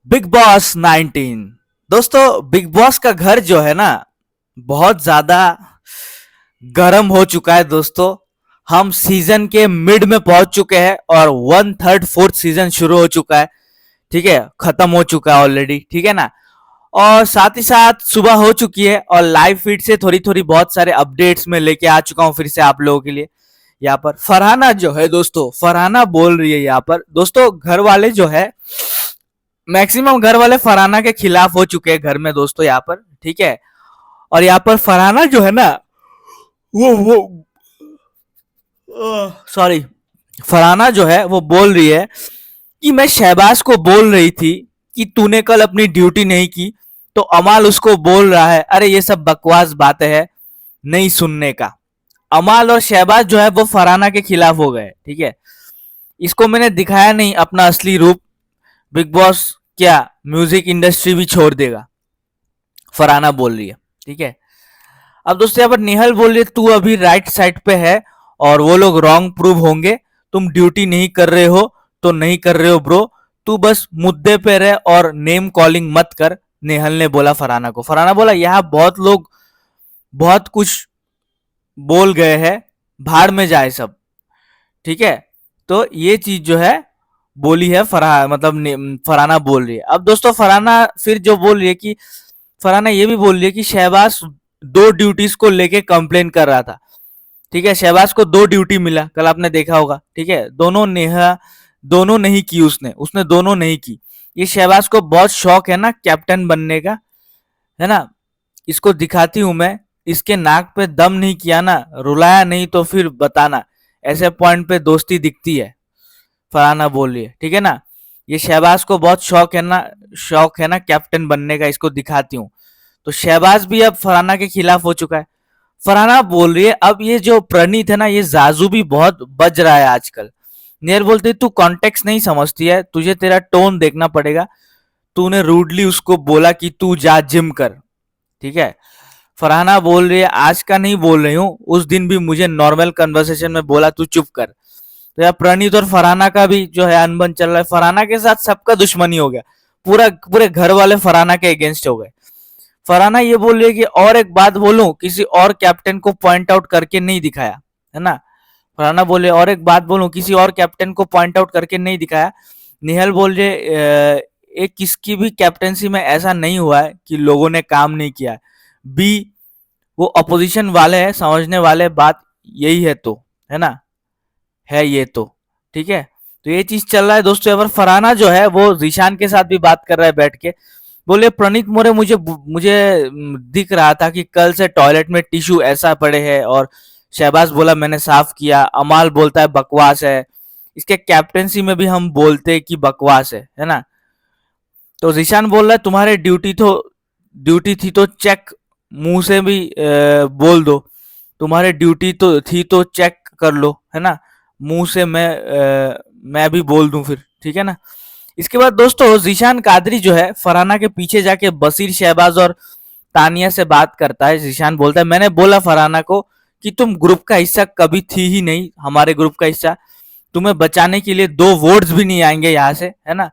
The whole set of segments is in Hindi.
Big boss 19। दोस्तों, बिग बॉस का घर जो है ना, बहुत ज्यादा गर्म हो चुका है। दोस्तों, हम सीजन के मिड में पहुंच चुके हैं और 1/3 4th सीजन शुरू हो चुका है। ठीक है, खत्म हो चुका है ऑलरेडी। ठीक है ना। और साथ ही साथ सुबह हो चुकी है और लाइव फीड से थोड़ी थोड़ी बहुत सारे अपडेट्स में लेके आ चुका हूं फिर से आप लोगों के लिए। यहाँ पर फरहाना जो है, दोस्तों फरहाना बोल रही है यहाँ पर। दोस्तों, घर वाले जो है, मैक्सिमम घर वाले फरहाना के खिलाफ हो चुके हैं घर में। दोस्तों यहाँ पर ठीक है। और यहाँ पर फरहाना जो है ना, वो सॉरी, फरहाना जो है वो बोल रही है कि मैं शहबाज को बोल रही थी कि तूने कल अपनी ड्यूटी नहीं की, तो अमाल उसको बोल रहा है अरे ये सब बकवास बातें हैं, नहीं सुनने का। अमाल और शहबाज जो है वो फरहाना के खिलाफ हो गए। ठीक है, इसको मैंने दिखाया नहीं अपना असली रूप। बिग बॉस क्या म्यूजिक इंडस्ट्री भी छोड़ देगा, फरहाना बोल रही है। ठीक है। अब दोस्तों यहाँ पर निहल बोल रही है तू अभी राइट साइड पे है और वो लोग रॉन्ग प्रूव होंगे। तुम ड्यूटी नहीं कर रहे हो तो नहीं कर रहे हो ब्रो, तू बस मुद्दे पे रहे और नेम कॉलिंग मत कर। नेहल ने बोला फरहाना को। फरहाना बोला यहाँ बहुत लोग बहुत कुछ बोल गए हैं, भाड़ में जाए सब। ठीक है। तो ये चीज जो है बोली है फरहा मतलब फरहाना बोल रही है। अब दोस्तों फरहाना फिर जो बोल रही है कि फरहाना ये भी बोल रही है कि शहबाज दो ड्यूटीज को लेके कंप्लेन कर रहा था। ठीक है, शहबाज को दो ड्यूटी मिला, कल आपने देखा होगा। ठीक है, दोनों नहीं की उसने उसने दोनों नहीं की। ये शहबाज को बहुत शौक है ना कैप्टन बनने का, है ना। इसको दिखाती हूं मैं, इसके नाक पे दम नहीं किया ना, रुलाया नहीं तो फिर बताना, ऐसे पॉइंट पे दोस्ती दिखती है। फरहाना बोल रही है। ठीक है ना। ये शहबाज को बहुत शौक है ना कैप्टन बनने का, इसको दिखाती हूँ। तो शहबाज भी अब फरहाना के खिलाफ हो चुका है। फरहाना बोल रही है अब ये जो प्रणीत है ना, ये जाजू भी बहुत बज रहा है आजकल। नेर बोलते तू कॉन्टेक्स्ट नहीं समझती है, तुझे तेरा टोन देखना पड़ेगा। तूने रूडली उसको बोला कि तू जा जिम कर। ठीक है। फरहाना बोल रही है आज का नहीं बोल रही हूँ, उस दिन भी मुझे नॉर्मल कन्वर्सेशन में बोला तू चुप कर। तो यार प्रणीत और फरहाना का भी जो है अनबन चल रहा है। फरहाना के साथ सबका दुश्मनी हो गया, पूरे घर वाले फरहाना के अगेंस्ट हो गए। फरहाना ये बोल रही है कि और एक बात बोलूं, किसी और कैप्टन को पॉइंट आउट करके नहीं दिखाया, है ना। फरहाना बोले और एक बात बोलूं, किसी और कैप्टन को पॉइंट आउट करके नहीं दिखाया। निहल बोल रहे एक किसकी भी कैप्टनसी में ऐसा नहीं हुआ है कि लोगों ने काम नहीं किया। बी वो अपोजिशन वाले हैं, समझने वाले, बात यही है तो, है ना, है ये तो। ठीक है। तो ये चीज चल रहा है दोस्तों। अगर फरहाना जो है वो जीशान के साथ भी बात कर रहा है बैठ के। बोले प्रणीत मोरे मुझे मुझे दिख रहा था कि कल से टॉयलेट में टिश्यू ऐसा पड़े हैं, और शहबाज बोला मैंने साफ किया। अमाल बोलता है बकवास है। इसके कैप्टेंसी में भी हम बोलते हैं कि बकवास है ना। तो जीशान बोल रहा है तुम्हारे ड्यूटी थी तो चेक, मुंह से भी बोल दो। तुम्हारे ड्यूटी तो थी तो चेक कर लो, है ना। मुंह से मैं भी बोल दूं फिर, ठीक है ना। इसके बाद दोस्तों जीशान कादरी जो है फरहाना के पीछे जाके बसीर, शहबाज और तानिया से बात करता है। जीशान बोलता है मैंने बोला फरहाना को कि तुम ग्रुप का हिस्सा कभी थी ही नहीं, हमारे ग्रुप का हिस्सा। तुम्हें बचाने के लिए दो वोट्स भी नहीं आएंगे यहाँ से, है ना।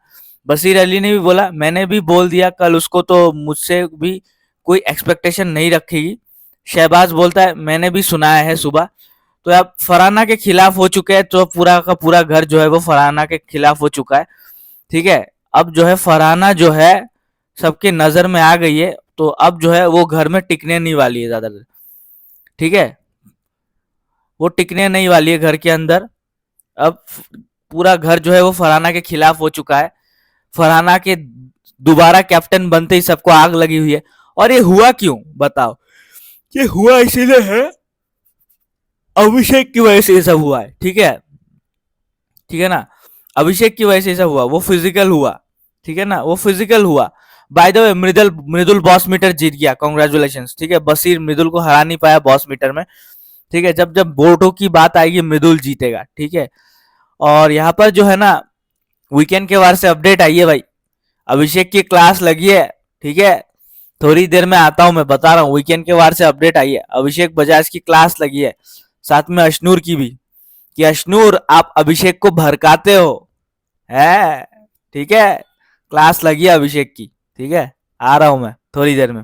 बसीर अली ने भी बोला मैंने भी बोल दिया कल उसको, तो मुझसे भी कोई एक्सपेक्टेशन नहीं रखेगी। शहबाज बोलता है मैंने भी सुनाया है सुबह। तो अब फरहाना के खिलाफ हो चुके हैं, तो पूरा का पूरा घर जो है वो फरहाना के खिलाफ हो चुका है। ठीक है। अब जो है फरहाना जो है सबके नजर में आ गई है, तो अब जो है वो घर में टिकने नहीं वाली है ज्यादा देर। ठीक है, वो टिकने नहीं वाली है घर के अंदर। अब पूरा घर जो है वो फरहाना के खिलाफ हो चुका है। फरहाना के दोबारा कैप्टन बनते ही सबको आग लगी हुई है। और ये हुआ क्यों बताओ। ये हुआ इसीलिए है, अभिषेक की वजह से ये सब हुआ है। ठीक है, ठीक है ना। अभिषेक की वजह से ऐसा हुआ, वो फिजिकल हुआ। ठीक है ना, वो फिजिकल हुआ। By the way Mridul Mridul boss मीटर जीत गया, कॉन्ग्रेचुलेशन। ठीक है, बसीर मृदुल को हरा नहीं पाया बॉस मीटर में। ठीक है, जब जब वोटों की बात आएगी मृदुल जीतेगा। ठीक है। और यहाँ पर जो है ना, वीकेंड के वार से अपडेट आई है भाई, अभिषेक की क्लास लगी है। ठीक है, थोड़ी देर में आता हूं, मैं बता रहा हूँ। वीकेंड के वार से अपडेट आई है, अभिषेक बजाज की क्लास लगी है, साथ में अशनूर की भी, कि अशनूर आप अभिषेक को भड़काते हो, है। ठीक है, क्लास लगी है अभिषेक की, ठीक है, आ रहा हूं मैं थोड़ी देर में।